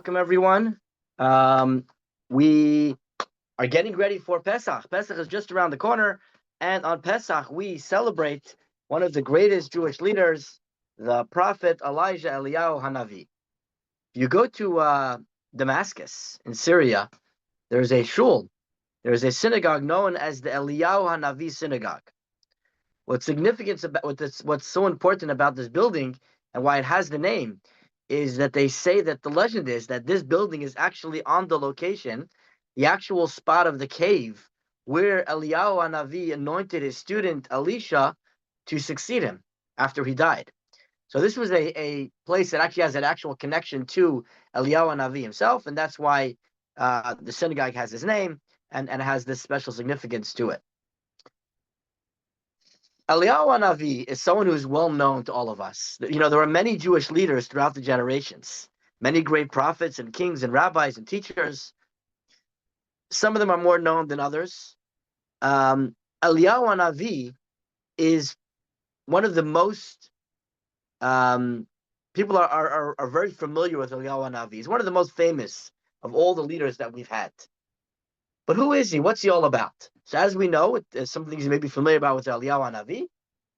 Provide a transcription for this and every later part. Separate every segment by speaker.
Speaker 1: welcome everyone. We are getting ready for Pesach. Pesach is just around the corner, and on Pesach we celebrate one of the greatest Jewish leaders, the prophet Elijah Eliyahu Hanavi. If you go to Damascus in Syria, there's a shul, there's a synagogue known as the Eliyahu Hanavi synagogue. What's significant about what's so important about this building and why it has the name is that they say that the legend is that this building is actually on the location, the actual spot of the cave where Eliyahu Hanavi anointed his student Elisha to succeed him after he died. So this was a place that actually has an actual connection to Eliyahu Hanavi himself, and that's why the synagogue has his name and has this special significance to it. Eliyahu Hanavi is someone who is well known to all of us. You know, there are many Jewish leaders throughout the generations, many great prophets and kings and rabbis and teachers. Some of them are more known than others. Eliyahu Hanavi is one of the most, people are very familiar with Eliyahu Hanavi. He's one of the most famous of all the leaders that we've had. But who is he? What's he all about? So as we know, some things you may be familiar about with Eliyahu Hanavi.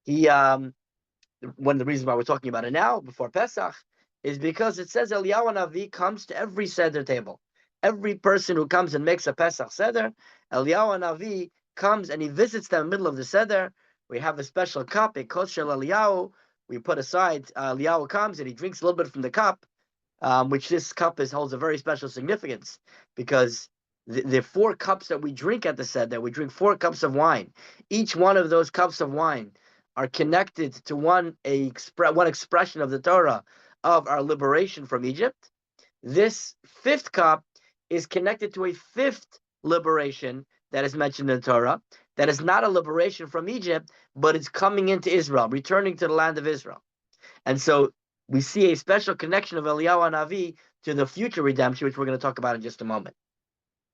Speaker 1: He, one of the reasons why we're talking about it now, before Pesach, is because it says Eliyahu Hanavi comes to every Seder table. Every person who comes and makes a Pesach Seder, Eliyahu Hanavi comes and he visits them in the middle of the Seder. We have a special cup, a kosher Eliyahu. We put aside, Eliyahu comes and he drinks a little bit from the cup, which this cup holds a very special significance because the 4 cups that we drink at the Seder, we drink 4 cups of wine. Each one of those cups of wine are connected to one expression of the Torah of our liberation from Egypt. This 5th cup is connected to a 5th liberation that is mentioned in the Torah, that is not a liberation from Egypt, but it's coming into Israel, returning to the land of Israel. And so we see a special connection of Eliyahu Hanavi to the future redemption, which we're going to talk about in just a moment.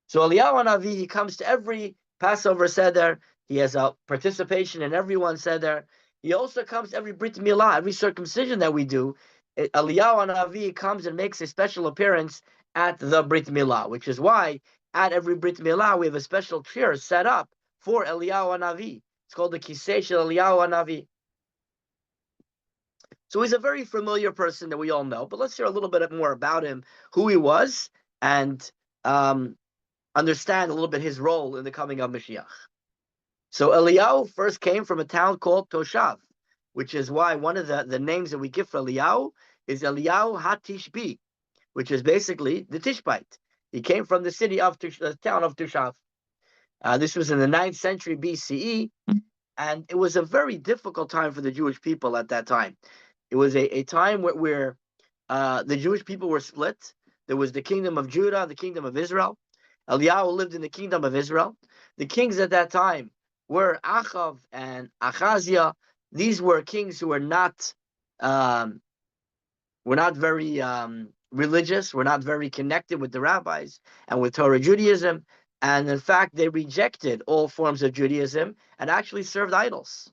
Speaker 1: So Eliyahu Hanavi, he comes to every Passover Seder. He has a participation in everyone's Seder. He also comes to every Brit Milah, every circumcision that we do. Eliyahu Hanavi comes and makes a special appearance at the Brit Milah, which is why at every Brit Milah we have a special chair set up for Eliyahu Hanavi. It's called the Kisei Shel Eliyahu Hanavi. So he's a very familiar person that we all know, but let's hear a little bit more about him, who he was, and understand a little bit his role in the coming of Mashiach. So Eliyahu first came from a town called Toshav, which is why one of the names that we give for Eliyahu is Eliyahu HaTishbi, which is basically the Tishbite. He came from the city of the town of Toshav. This was in the 9th century BCE, and it was a very difficult time for the Jewish people at that time. It was a time where the Jewish people were split. There was the kingdom of Judah, the kingdom of Israel. Eliyahu lived in the kingdom of Israel. The kings at that time were Achav and Achaziah. These were kings who were not very religious, were not very connected with the rabbis and with Torah Judaism. And in fact, they rejected all forms of Judaism and actually served idols.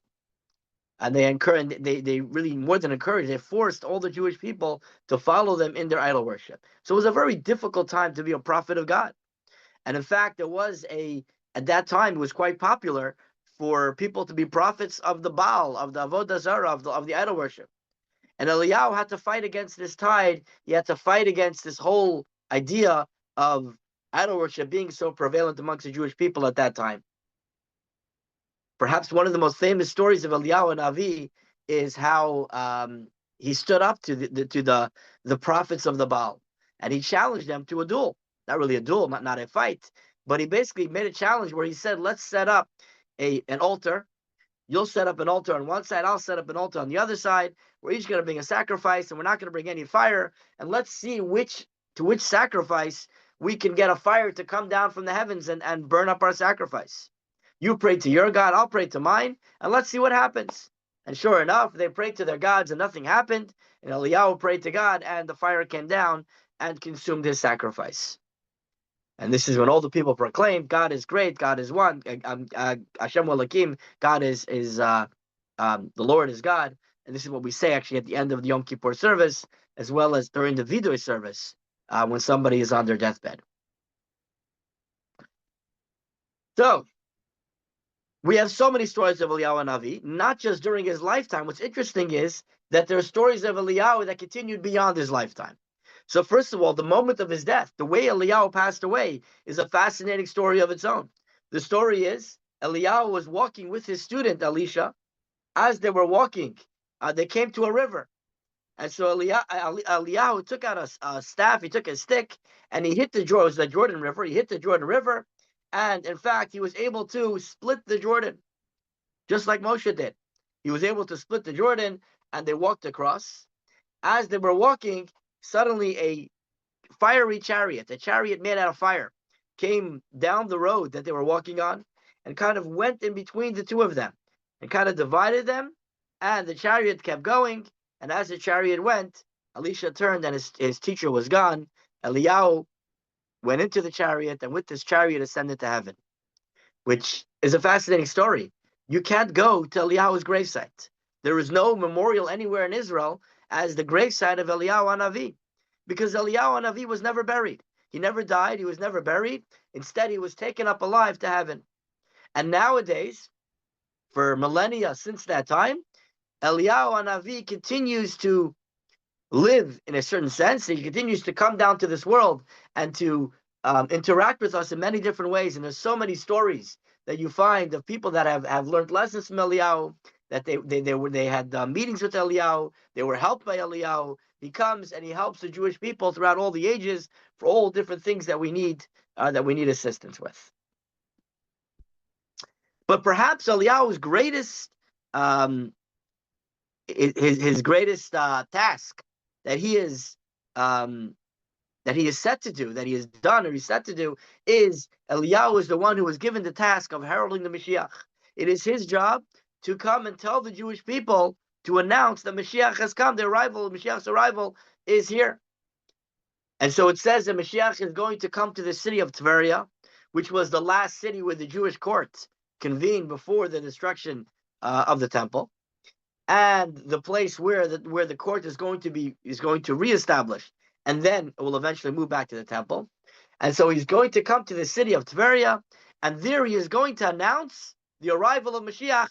Speaker 1: And they really, more than encouraged, they forced all the Jewish people to follow them in their idol worship. So it was a very difficult time to be a prophet of God. And in fact, at that time, it was quite popular for people to be prophets of the Baal, of the Avodah Zarah, of the idol worship. And Eliyahu had to fight against this tide. He had to fight against this whole idea of idol worship being so prevalent amongst the Jewish people at that time. Perhaps one of the most famous stories of Eliyahu Hanavi is how he stood up to the prophets of the Baal, and he challenged them to a duel. Not really a duel, not a fight, but he basically made a challenge where he said, let's set up an altar. You'll set up an altar on one side, I'll set up an altar on the other side. We're each going to bring a sacrifice, and we're not going to bring any fire. And let's see to which sacrifice we can get a fire to come down from the heavens and burn up our sacrifice. You pray to your God, I'll pray to mine, and let's see what happens. And sure enough, they prayed to their gods and nothing happened. And Eliyahu prayed to God, and the fire came down and consumed his sacrifice. And this is when all the people proclaimed, God is great, God is one, Hashem Elohim, God is the Lord is God. And this is what we say actually at the end of the Yom Kippur service, as well as during the Vidoy service. when somebody is on their deathbed. So we have so many stories of Eliyahu Navi, not just during his lifetime. What's interesting is that there are stories of Eliyahu that continued beyond his lifetime. So first of all, the moment of his death, the way Eliyahu passed away, is a fascinating story of its own. The story is Eliyahu was walking with his student Elisha. As they were walking, they came to a river. And so Eliyahu took out a staff, he took a stick, and he hit the Jordan. It was the Jordan River. He hit the Jordan River, and in fact, he was able to split the Jordan, just like Moshe did. He was able to split the Jordan, and they walked across. As they were walking, suddenly a fiery chariot, a chariot made out of fire, came down the road that they were walking on, and kind of went in between the two of them, and kind of divided them, and the chariot kept going. And as the chariot went, Elisha turned and his teacher was gone. Eliyahu went into the chariot and with this chariot ascended to heaven, which is a fascinating story. You can't go to Eliyahu's gravesite. There is no memorial anywhere in Israel as the gravesite of Eliyahu Hanavi, because Eliyahu Hanavi was never buried. He never died. He was never buried. Instead, he was taken up alive to heaven. And nowadays, for millennia since that time, Eliyahu Hanavi continues to live in a certain sense. He continues to come down to this world and to interact with us in many different ways. And there's so many stories that you find of people that have learned lessons from Eliyahu, that they had meetings with Eliyahu, they were helped by Eliyahu. He comes and he helps the Jewish people throughout all the ages for all different things that we need assistance with. But perhaps Eliyahu's greatest his greatest task that he is set to do, that he has done or he's set to do, is Eliyahu is the one who was given the task of heralding the Mashiach. It is his job to come and tell the Jewish people, to announce that Mashiach has come, Mashiach's arrival is here. And so it says that Mashiach is going to come to the city of Tveria, which was the last city where the Jewish court convened before the destruction of the temple, and the place where the court is going to reestablish, and then it will eventually move back to the temple. And so he's going to come to the city of Tveria, and there he is going to announce the arrival of Mashiach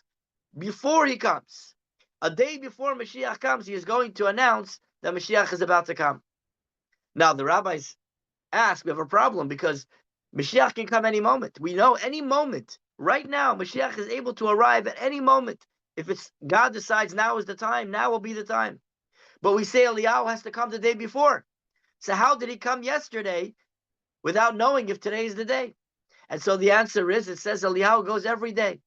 Speaker 1: before he comes. A day before Mashiach comes, he is going to announce that Mashiach is about to come. Now, the rabbis ask, we have a problem, because Mashiach can come any moment. We know any moment. Right now, Mashiach is able to arrive at any moment. If it's God decides now is the time, now will be the time. But we say Eliyahu has to come the day before. So how did he come yesterday without knowing if today is the day? And so the answer is, it says Eliyahu goes every day.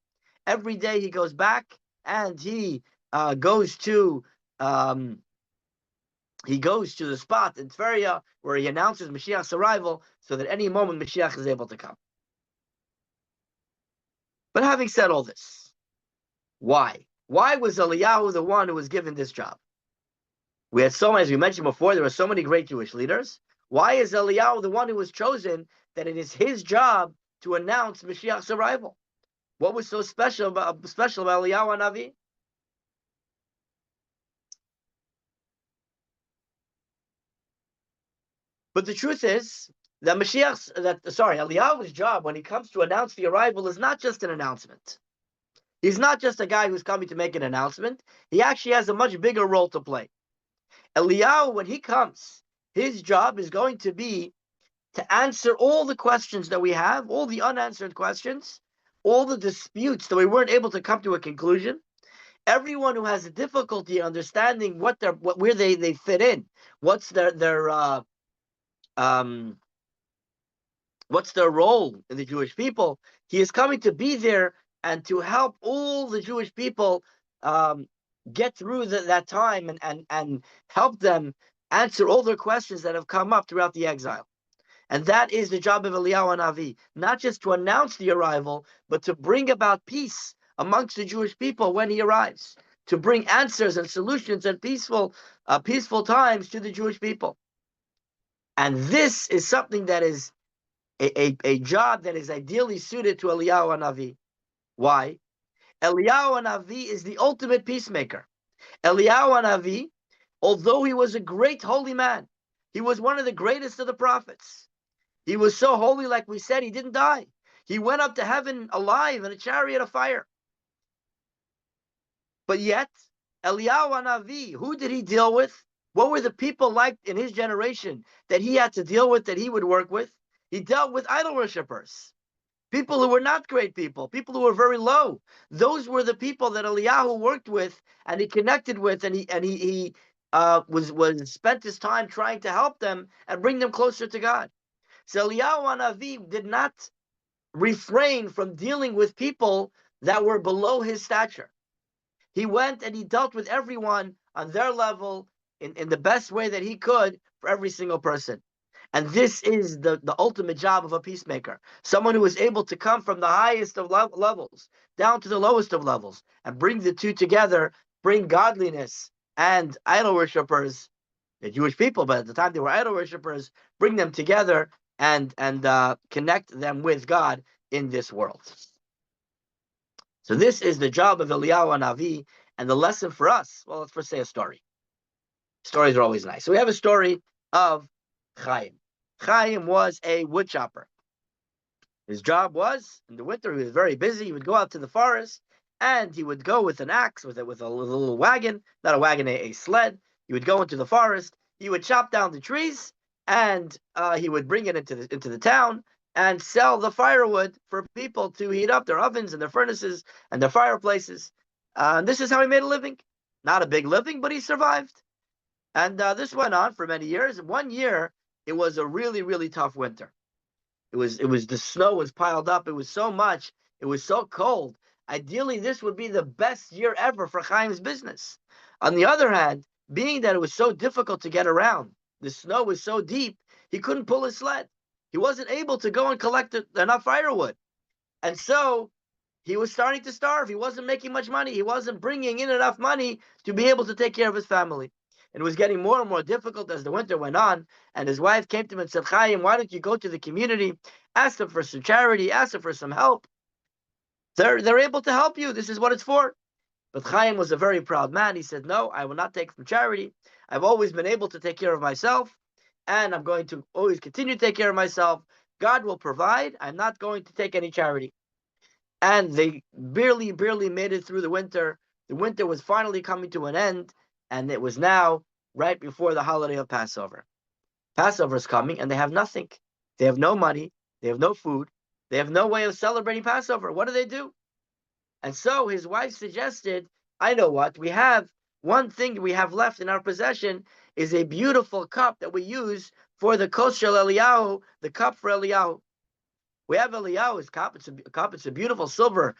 Speaker 1: Every day he goes back and he goes to the spot in Tveria where he announces Mashiach's arrival, so that any moment Mashiach is able to come. But having said all this, why? Why was Eliyahu the one who was given this job? We had so many, as we mentioned before, there were so many great Jewish leaders. Why is Eliyahu the one who was chosen, that it is his job to announce Mashiach's arrival? What was so special about Eliyahu Hanavi? But the truth is that Eliyahu's job when he comes to announce the arrival is not just an announcement. He's not just a guy who's coming to make an announcement. He actually has a much bigger role to play. Eliyahu, when he comes, his job is going to be to answer all the questions that we have, all the unanswered questions, all the disputes that we weren't able to come to a conclusion. Everyone who has a difficulty understanding where they fit in, what's their role in the Jewish people, he is coming to be there and to help all the Jewish people get through that time and help them answer all their questions that have come up throughout the exile. And that is the job of Eliyahu Hanavi, not just to announce the arrival, but to bring about peace amongst the Jewish people when he arrives, to bring answers and solutions and peaceful times to the Jewish people. And this is something that is a job that is ideally suited to Eliyahu Hanavi. Why? Eliyahu Hanavi is the ultimate peacemaker. Eliyahu Hanavi, although he was a great holy man, He was one of the greatest of the prophets. He was so holy, like we said, he didn't die. He went up to heaven alive in a chariot of fire. But yet, Eliyahu Hanavi, who did he deal with? What were the people like in his generation that he had to deal with, that he would work with? He dealt with idol worshippers, people who were not great people, people who were very low. Those were the people that Eliyahu worked with, and he connected with, and he was spent his time trying to help them and bring them closer to God. So Eliyahu Hanavi did not refrain from dealing with people that were below his stature. He went and he dealt with everyone on their level in the best way that he could for every single person. And this is the ultimate job of a peacemaker. Someone who is able to come from the highest of levels down to the lowest of levels and bring the two together, bring godliness and idol worshippers, the Jewish people, but at the time they were idol worshippers, bring them together and connect them with God in this world. So this is the job of Eliyahu Hanavi, and the lesson for us. Well, let's first say a story. Stories are always nice. So we have a story of Chaim. Chaim was a wood chopper. His job was, in the winter, he was very busy. He would go out to the forest, and he would go with an axe, with a little wagon, not a wagon, a sled. He would go into the forest. He would chop down the trees, and he would bring it into the town and sell the firewood for people to heat up their ovens and their furnaces and their fireplaces. And this is how he made a living. Not a big living, but he survived. And this went on for many years. One year, it was a really, really tough winter. It was the snow was piled up. It was so much. It was so cold. Ideally, this would be the best year ever for Chaim's business. On the other hand, being that it was so difficult to get around, the snow was so deep, he couldn't pull his sled. He wasn't able to go and collect enough firewood. And so he was starting to starve. He wasn't making much money. He wasn't bringing in enough money to be able to take care of his family. It was getting more and more difficult as the winter went on. And his wife came to him and said, Chaim, why don't you go to the community, ask them for some charity, ask them for some help. They're able to help you. This is what it's for. But Chaim was a very proud man. He said, no, I will not take from charity. I've always been able to take care of myself, and I'm going to always continue to take care of myself. God will provide. I'm not going to take any charity. And they barely made it through the winter. The winter was finally coming to an end, and it was now right before the holiday of Passover. Passover is coming, and they have nothing. They have no money. They have no food. They have no way of celebrating Passover. What do? And so his wife suggested, I know what, we have one thing we have left in our possession is a beautiful cup that we use for the kos shel Eliyahu, the cup for Eliyahu. We have Eliyahu's cup. It's a beautiful silver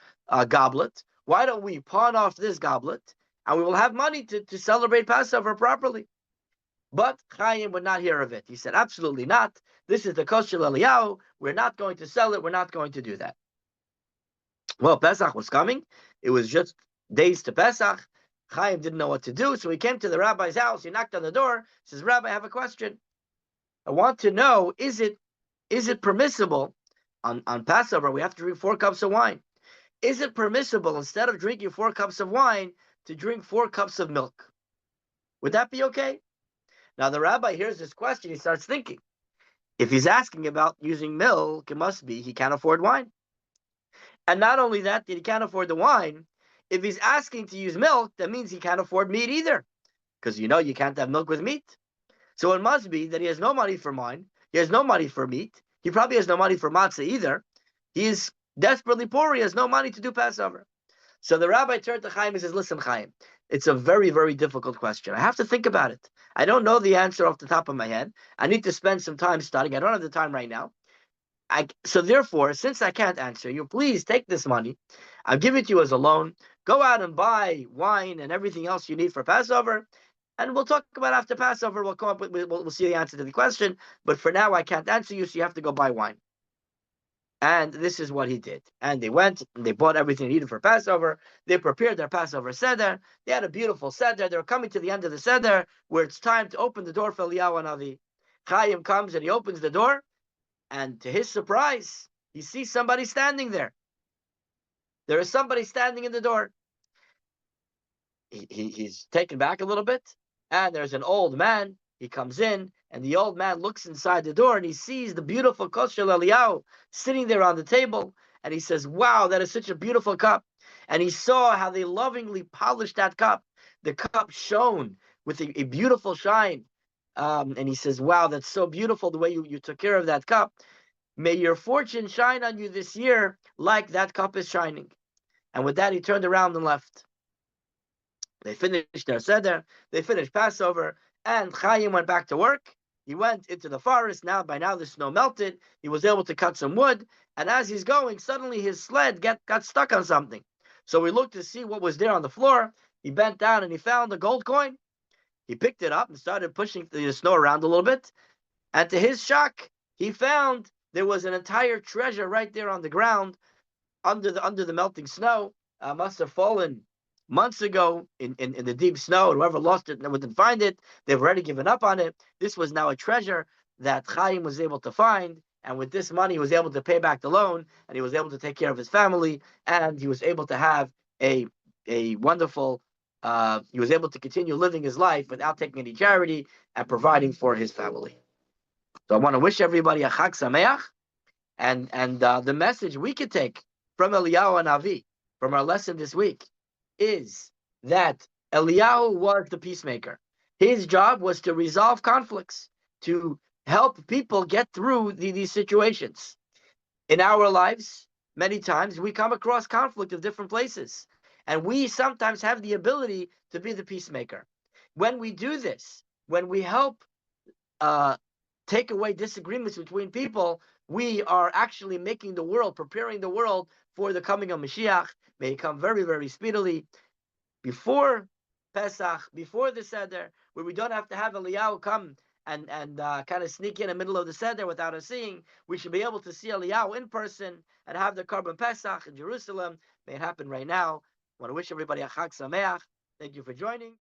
Speaker 1: goblet. Why don't we pawn off this goblet, and we will have money to celebrate Passover properly? But Chaim would not hear of it. He said, absolutely not. This is the kos shel Eliyahu. We're not going to sell it. We're not going to do that. Well, Pesach was coming. It was just days to Pesach. Chaim didn't know what to do, so he came to the rabbi's house. He knocked on the door. He says, Rabbi, I have a question. I want to know, is it permissible on Passover, we have to drink 4 cups of wine. Is it permissible, instead of drinking 4 cups of wine, to drink 4 cups of milk? Would that be okay? Now, the rabbi hears this question. He starts thinking. If he's asking about using milk, it must be he can't afford wine. And not only that he can't afford the wine, if he's asking to use milk, that means he can't afford meat either. Because you can't have milk with meat. So it must be that he has no money for wine. He has no money for meat. He probably has no money for matzah either. He is desperately poor. He has no money to do Passover. So the rabbi turned to Chaim and says, listen, Chaim, it's a very, very difficult question. I have to think about it. I don't know the answer off the top of my head. I need to spend some time studying. I don't have the time right now. So therefore, since I can't answer you, please take this money. I'll give it to you as a loan. Go out and buy wine and everything else you need for Passover. And we'll talk about after Passover. We'll come up with, we'll see the answer to the question. But for now, I can't answer you, so you have to go buy wine. And this is what he did. And they went and they bought everything they needed for Passover. They prepared their Passover Seder. They had a beautiful Seder. They were coming to the end of the Seder, where it's time to open the door for Eliyahu Hanavi. Chaim comes and he opens the door. And to his surprise, he sees somebody standing there. There is somebody standing in the door. He's taken back a little bit. And there's an old man. He comes in And the old man looks inside the door and he sees the beautiful kosher Eliyahu sitting there on the table. And he says, wow, that is such a beautiful cup. And he saw how they lovingly polished that cup. The cup shone with a beautiful shine. And he says, wow, that's so beautiful the way you took care of that cup. May your fortune shine on you this year like that cup is shining. And with that, he turned around and left. They finished their Seder, they finished Passover, and Chaim went back to work. He went into the forest. By now the snow melted. He was able to cut some wood. And as he's going, suddenly his sled got stuck on something. So he looked to see what was there on the floor. He bent down and he found a gold coin. He picked it up and started pushing the snow around a little bit. And to his shock, he found there was an entire treasure right there on the ground under the melting snow. Must have fallen months ago in the deep snow. Whoever lost it wouldn't find it. They've already given up on it. This was now a treasure that Chaim was able to find. And with this money, he was able to pay back the loan, and he was able to take care of his family, and he was able to have a wonderful, he was able to continue living his life without taking any charity and providing for his family. So I want to wish everybody a Chag Sameach, and the message we could take from Eliyahu Hanavi, from our lesson this week, is that Eliyahu was the peacemaker. His job was to resolve conflicts, to help people get through these situations. In our lives, many times we come across conflict of different places, and we sometimes have the ability to be the peacemaker. When we do this, when we help take away disagreements between people, we are actually making the world, preparing the world for the coming of Mashiach. May it come very, very speedily before Pesach, before the Seder, where we don't have to have Eliyahu come and kind of sneak in the middle of the Seder without us seeing. We should be able to see Eliyahu in person and have the Korban Pesach in Jerusalem. May it happen right now. I want to wish everybody a Chag Sameach. Thank you for joining.